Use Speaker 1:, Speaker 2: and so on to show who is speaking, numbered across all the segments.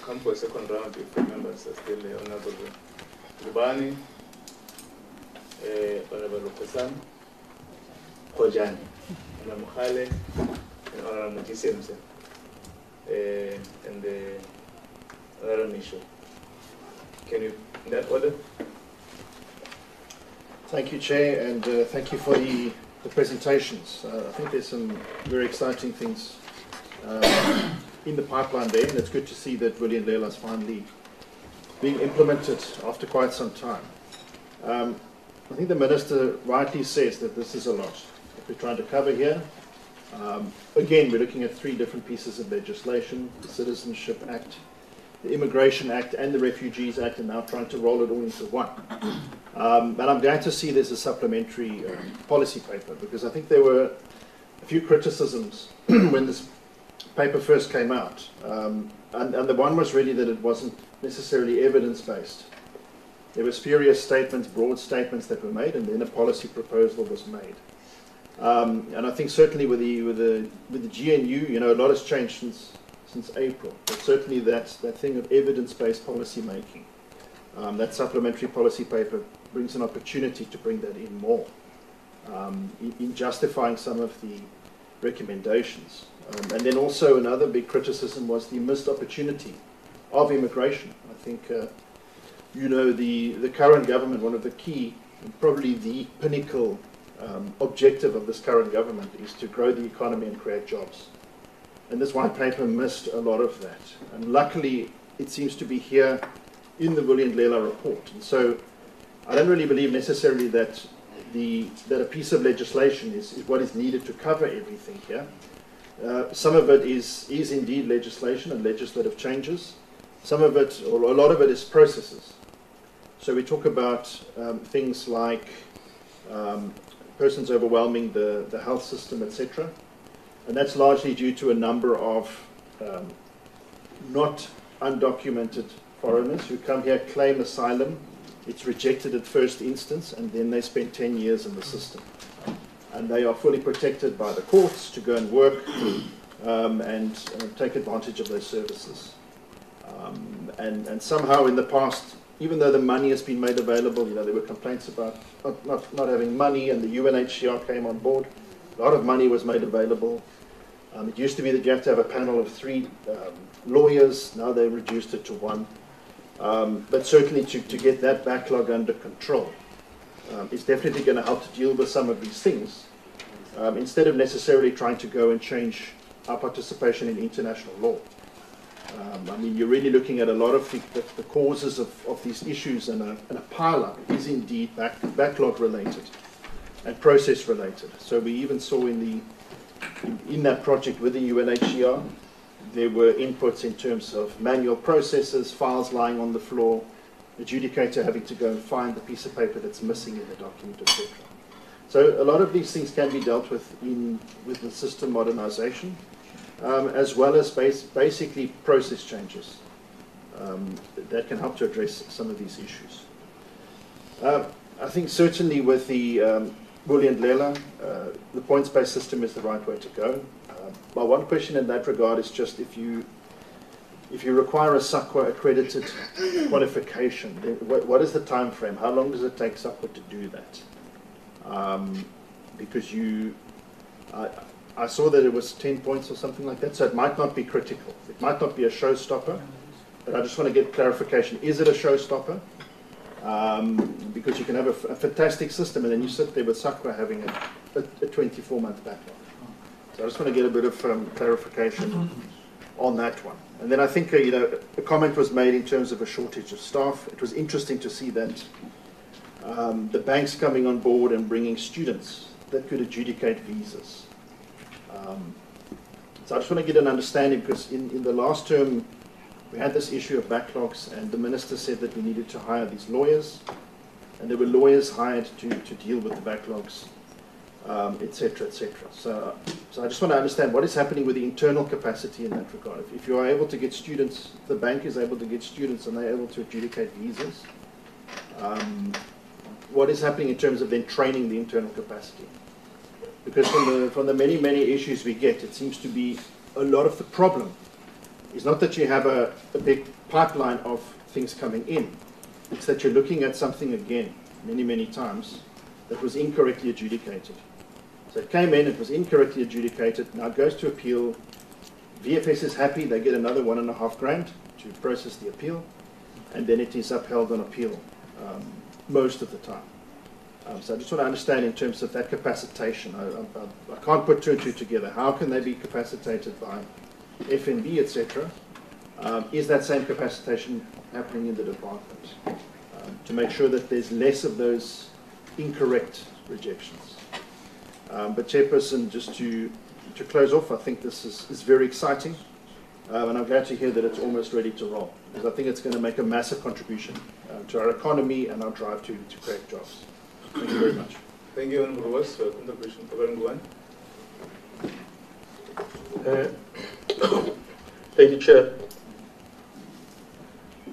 Speaker 1: come for a second round if the members are still Honorable Rubani, Honorable Lokesam, Kojani, Honorable Mukhale, and Honorable Mutisemse, and Honorable Misho. Can you, in that order?
Speaker 2: Thank you, Chair, and thank you for the presentations. I think there's some very exciting things in the pipeline there, and it's good to see that William Lela is finally being implemented after quite some time. I think the Minister rightly says that this is a lot that we're trying to cover here. Again, we're looking at 3 different pieces of legislation: the Citizenship Act, the Immigration Act, and the Refugees Act, and now trying to roll it all into one. And I'm glad to see there's a supplementary policy paper, because I think there were a few criticisms when this paper first came out. And the one was really that it wasn't necessarily evidence-based. There were spurious statements, broad statements that were made, and then a policy proposal was made. And I think certainly with the GNU, you know, a lot has changed since April. But certainly that thing of evidence-based policy making, that supplementary policy paper brings an opportunity to bring that in more, in justifying some of the recommendations. And then also another big criticism was the missed opportunity of immigration. I think, you know, the current government, one of the key, and probably the pinnacle objective of this current government is to grow the economy and create jobs. And this white paper missed a lot of that. And luckily, it seems to be here in the William Lela report. And so I don't really believe necessarily that a piece of legislation is what is needed to cover everything here. Some of it is indeed legislation and legislative changes. Some of it, or a lot of it, is processes. So we talk about things like persons overwhelming the health system, etc. And that's largely due to a number of not undocumented foreigners who come here, claim asylum. It's rejected at first instance, and then they spend 10 years in the system. And they are fully protected by the courts to go and work and take advantage of those services. And somehow in the past, even though the money has been made available, you know, there were complaints about not having money, and the UNHCR came on board. A lot of money was made available. It used to be that you have to have a panel of 3 lawyers. Now they've reduced it to 1. But certainly to get that backlog under control is definitely going to help to deal with some of these things, instead of necessarily trying to go and change our participation in international law. I mean, you're really looking at a lot of the causes of these issues, and a pile-up is indeed backlog related and process related. So we even saw in that project with the UNHCR, there were inputs in terms of manual processes, files lying on the floor, adjudicator having to go and find the piece of paper that's missing in the document, etc. So a lot of these things can be dealt with with the system modernization, as well as basically process changes that can help to address some of these issues. I think certainly with the William Lela, the points-based system is the right way to go. My one question in that regard is just if you require a SAQA accredited qualification, then what is the time frame? How long does it take SAQA to do that? Because I saw that it was 10 points or something like that, so it might not be critical. It might not be a showstopper, but I just want to get clarification. Is it a showstopper? Because you can have a fantastic system, and then you sit there with SAQA having a 24-month backlog. So I just want to get a bit of clarification on that one. And then I think you know, a comment was made in terms of a shortage of staff. It was interesting to see that the banks coming on board and bringing students that could adjudicate visas. So I just want to get an understanding, because in the last term we had this issue of backlogs, and the minister said that we needed to hire these lawyers, and there were lawyers hired to deal with the backlogs, etc., etc. So I just want to understand what is happening with the internal capacity in that regard. If you are able to get students, the bank is able to get students, and they're able to adjudicate visas, what is happening in terms of then training the internal capacity? Because from the many issues we get, it seems to be a lot of the problem is not that you have a big pipeline of things coming in. It's that you're looking at something again, many, many times, that was incorrectly adjudicated. So it came in, it was incorrectly adjudicated, now it goes to appeal. VFS is happy, they get another $1.5 grand to process the appeal, and then it is upheld on appeal most of the time. So I just want to understand in terms of that capacitation. I can't put two and two together. How can they be capacitated by FNB, etc.? Is that same capacitation happening in the department to make sure that there's less of those incorrect rejections? But Chairperson, just to close off, I think this is very exciting, and I'm glad to hear that it's almost ready to roll, because I think it's going to make a massive contribution to our economy and our drive to create jobs. Thank you very much.
Speaker 1: Thank you, Honourable Ross. Contribution.
Speaker 3: Thank you, Chair.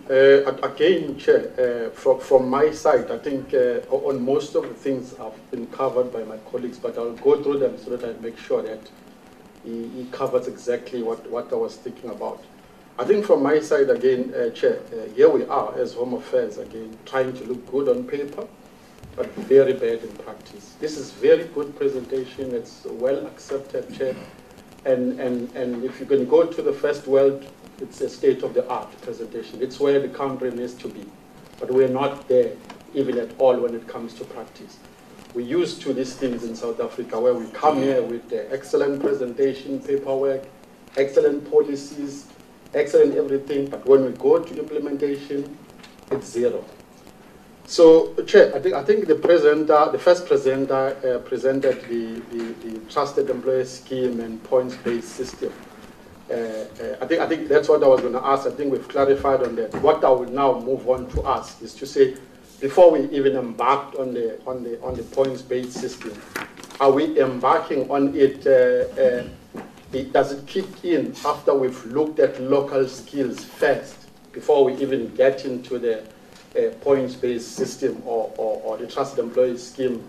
Speaker 3: Again, Chair, from my side, I think on most of the things have been covered by my colleagues, but I'll go through them so that I make sure that he covers exactly what I was thinking about. I think from my side, again, Chair, here we are as Home Affairs, again, trying to look good on paper, but very bad in practice. This is very good presentation. It's well accepted, Chair. And if you can go to the first world, it's a state-of-the-art presentation. It's where the country needs to be. But we're not there even at all when it comes to practice. We're used to these things in South Africa where we come here with excellent presentation, paperwork, excellent policies, excellent everything, but when we go to implementation, it's zero. So, Chair, I think the first presenter presented the trusted employer scheme and points-based system. I think that's what I was going to ask. I think we've clarified on that. What I will now move on to ask is to say, before we even embarked on the points-based system, are we embarking on it? Does it kick in after we've looked at local skills first, before we even get into the points-based system or the trusted employee scheme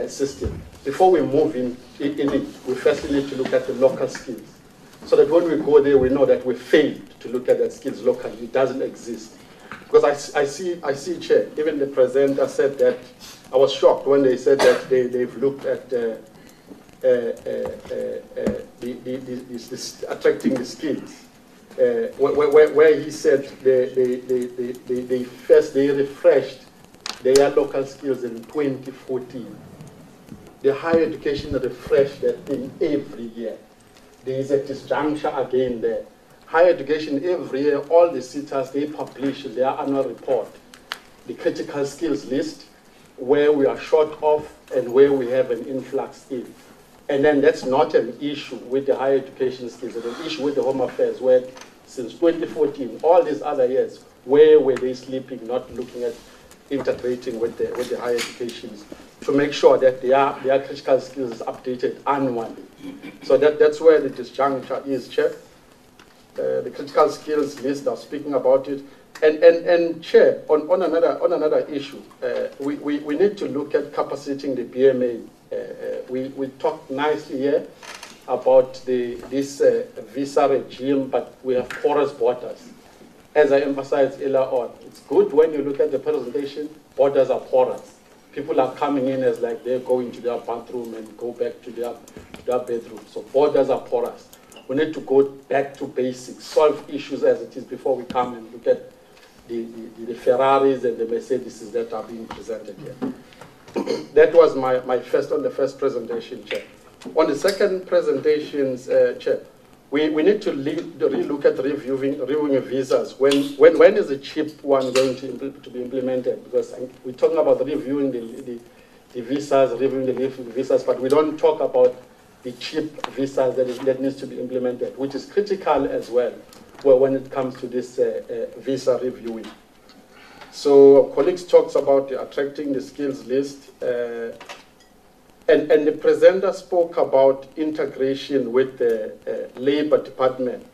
Speaker 3: system? Before we move in it, we first need to look at the local skills, so that when we go there, we know that we failed to look at that skills locally. It doesn't exist. Because I see, Chair, even the presenter said that, I was shocked when they said that they've looked at attracting the skills. Where he said they refreshed their local skills in 2014. The higher education refreshed that thing every year. There is a disjuncture again there. Higher education every year, all the SETAs, they publish their annual report, the critical skills list, where we are short of and where we have an influx in. And then that's not an issue with the higher education skills, it's an issue with the Home Affairs, where since 2014, all these other years, where were they sleeping, not looking at integrating with the higher educations to make sure that their critical skills is updated annually. So that's where the disjuncture is, Chair. The critical skills list, are speaking about it. And Chair, on another issue, we need to look at capacitating the BMA. We talked nicely here about this visa regime, but we have porous borders. As I emphasized earlier on, it's good when you look at the presentation, borders are porous. People are coming in as like they're going to their bathroom and go back to their bedroom. So borders are porous. We need to go back to basics, solve issues as it is before we come and look at the Ferraris and the Mercedes that are being presented here. That was my first presentation, Chair. On the second presentations, Chair, we need to relook at reviewing visas. When is the CHIP one going to be implemented? Because we're talking about reviewing the visas, reviewing the visas, but we don't talk about the CHIP visas that needs to be implemented, which is critical as well when it comes to this visa reviewing. So colleagues talks about attracting the skills list, and the presenter spoke about integration with the Labour Department.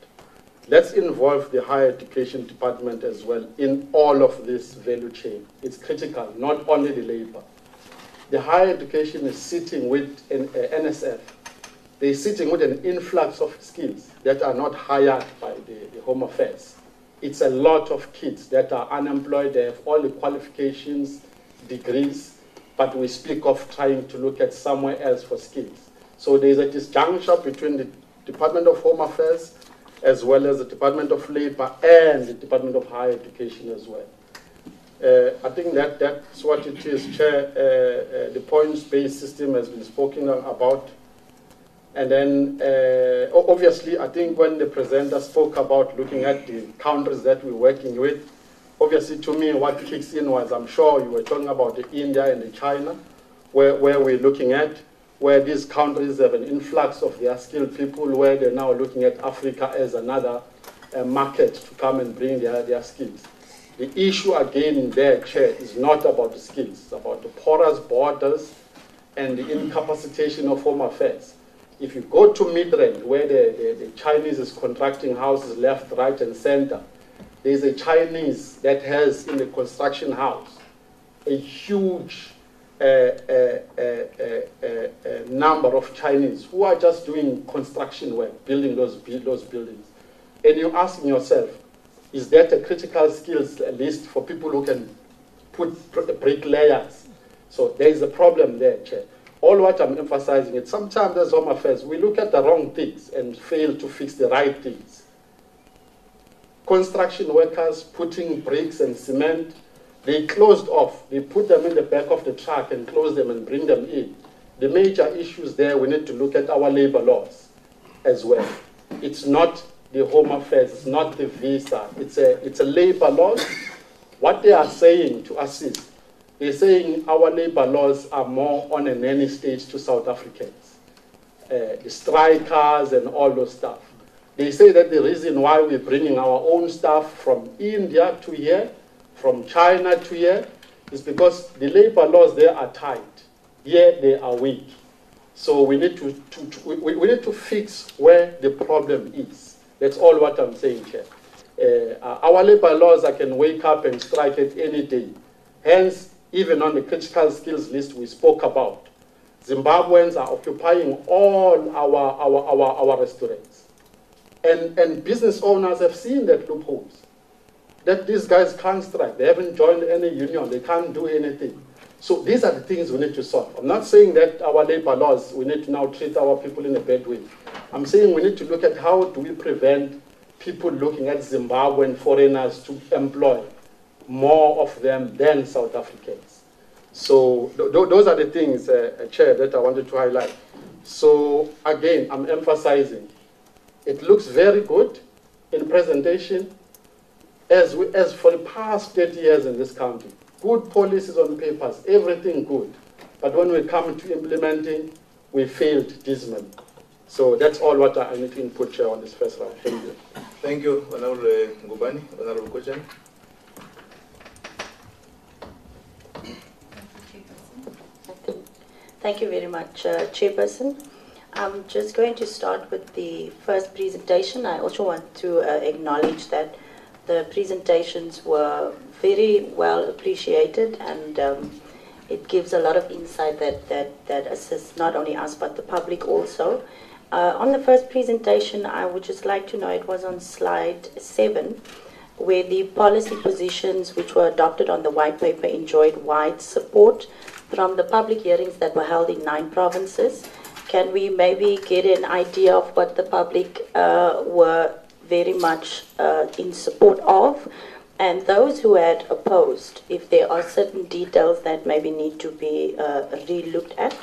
Speaker 3: Let's involve the higher education department as well in all of this value chain. It's critical, not only the Labour. The higher education is sitting with NSF they're sitting with an influx of skills that are not hired by the Home Affairs. It's a lot of kids that are unemployed. They have all the qualifications, degrees, but we speak of trying to look at somewhere else for skills. So there's a disjuncture between the Department of Home Affairs as well as the Department of Labor and the Department of Higher Education as well. I think that's what it is, Chair. The points-based system has been spoken about. And then, obviously, I think when the presenter spoke about looking at the countries that we're working with, obviously, to me, what kicks in was, I'm sure you were talking about the India and the China, where we're looking at, where these countries have an influx of their skilled people, where they're now looking at Africa as another market to come and bring their skills. The issue again there, Chair, is not about the skills. It's about the porous borders and the incapacitation of Home Affairs. If you go to Midrand, where the Chinese is contracting houses left, right, and center, there's a Chinese that has in the construction house a huge number of Chinese who are just doing construction work, building those buildings. And you're asking yourself, is that a critical skills list for people who can put bricklayers? So there is a problem there, Chair. All what I'm emphasizing is sometimes as Home Affairs, we look at the wrong things and fail to fix the right things. Construction workers putting bricks and cement, they closed off. They put them in the back of the truck and close them and bring them in. The major issues there, we need to look at our labor laws as well. It's not the Home Affairs, it's not the visa, it's a labor law. What they are saying to assist, they're saying our labor laws are more on a nanny stage to South Africans. The strikers and all those stuff. They say that the reason why we're bringing our own staff from India to here, from China to here, is because the labor laws there are tight. Here they are weak. So we need we need to fix where the problem is. That's all what I'm saying here. Our labor laws, I can wake up and strike it any day. Hence, even on the critical skills list we spoke about, Zimbabweans are occupying all our restaurants. And business owners have seen that loopholes. That these guys can't strike. They haven't joined any union. They can't do anything. So these are the things we need to solve. I'm not saying that our labor laws, we need to now treat our people in a bad way. I'm saying we need to look at how do we prevent people looking at Zimbabwean foreigners to employ more of them than South Africans. So those are the things, Chair, that I wanted to highlight. So again, I'm emphasizing, it looks very good in presentation as for the past 30 years in this country. Good policies on papers, everything good. But when we come to implementing, we failed dismally. So that's all what I need to input, Chair, on this first round. Thank you.
Speaker 1: Thank you, Honorable Ngubani. Honorable question.
Speaker 4: Thank you very much, Chairperson. I'm just going to start with the first presentation. I also want to acknowledge that the presentations were very well appreciated, and it gives a lot of insight that assists not only us but the public also. On the first presentation, I would just like to know, it was on slide 7, where the policy positions which were adopted on the white paper enjoyed wide support from the public hearings that were held in 9 provinces. Can we maybe get an idea of what the public were very much in support of? And those who had opposed, if there are certain details that maybe need to be re-looked at.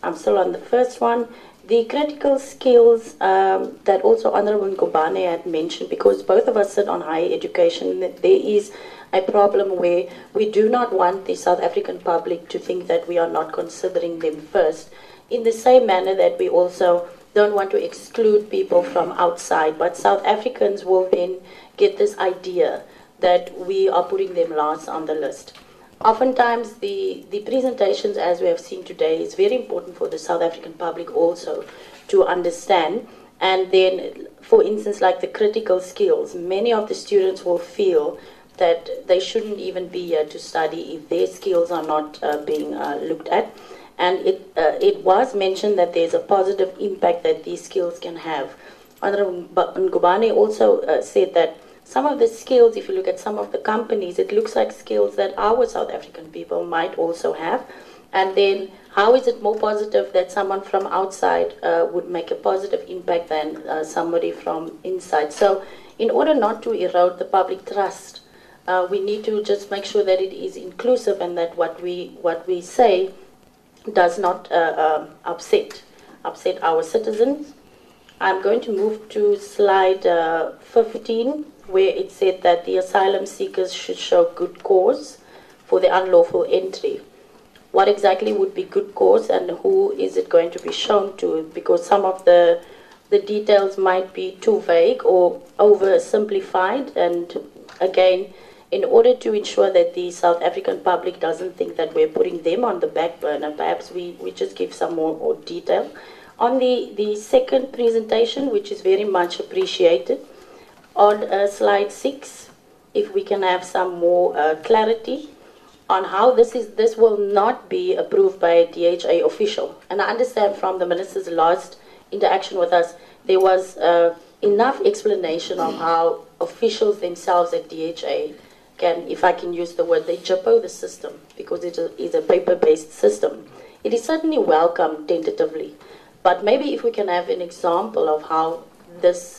Speaker 4: I'm still on the first one. The critical skills that also Honorable Ngubane had mentioned, because both of us sit on higher education, there is a problem where we do not want the South African public to think that we are not considering them first, in the same manner that we also don't want to exclude people from outside, but South Africans will then get this idea that we are putting them last on the list. Oftentimes, the presentations, as we have seen today, is very important for the South African public also to understand. And then, for instance, like the critical skills, many of the students will feel that they shouldn't even be here to study if their skills are not being looked at. And it was mentioned that there's a positive impact that these skills can have. Honorable Ngubane also said that some of the skills, if you look at some of the companies, it looks like skills that our South African people might also have. And then how is it more positive that someone from outside would make a positive impact than somebody from inside? So in order not to erode the public trust, we need to just make sure that it is inclusive and that what we say does not upset our citizens. I'm going to move to slide 15, where it said that the asylum seekers should show good cause for the unlawful entry. What exactly would be good cause, and who is it going to be shown to? Because some of the details might be too vague or oversimplified, and again, in order to ensure that the South African public doesn't think that we're putting them on the back burner, perhaps we just give some more detail. On the second presentation, which is very much appreciated, on slide 6, if we can have some more clarity on how this will not be approved by a DHA official. And I understand from the Minister's last interaction with us, there was enough explanation of how officials themselves at DHA can, if I can use the word, they jippo the system, because it is a paper-based system. It is certainly welcome tentatively, but maybe if we can have an example of how this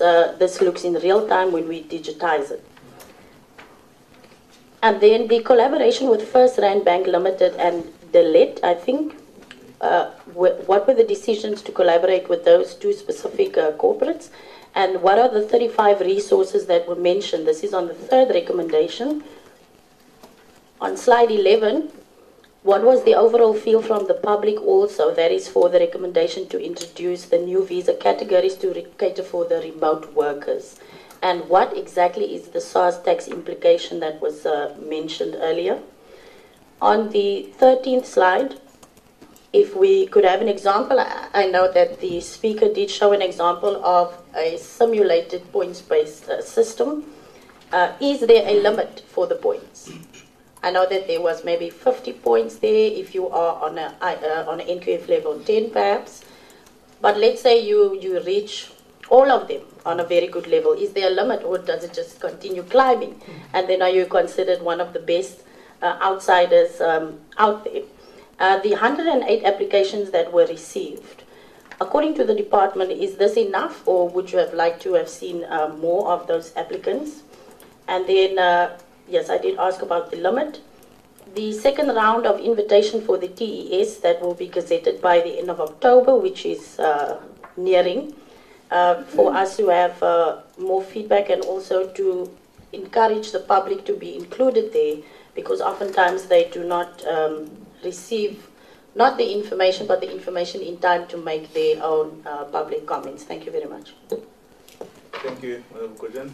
Speaker 4: looks in real time when we digitize it. And then the collaboration with First Rand Bank Limited and Delet, I think, what were the decisions to collaborate with those two specific corporates? And what are the 35 resources that were mentioned? This is on the third recommendation. On slide 11, what was the overall feel from the public also? That is for the recommendation to introduce the new visa categories to cater for the remote workers. And what exactly is the SARS tax implication that was mentioned earlier? On the 13th slide, if we could have an example, I know that the speaker did show an example of a simulated points-based system. Is there a limit for the points? I know that there was maybe 50 points there if you are on an NQF level 10 perhaps. But let's say you reach all of them on a very good level. Is there a limit, or does it just continue climbing? And then are you considered one of the best outsiders out there? The 108 applications that were received, according to the department, is this enough, or would you have liked to have seen more of those applicants? And then, yes, I did ask about the limit. The second round of invitation for the TES that will be gazetted by the end of October, which is nearing, for us to have more feedback and also to encourage the public to be included there, because oftentimes they do not receive not the information, but the information in time to make their own public comments. Thank you very much.
Speaker 1: Thank you, Madam Kojan.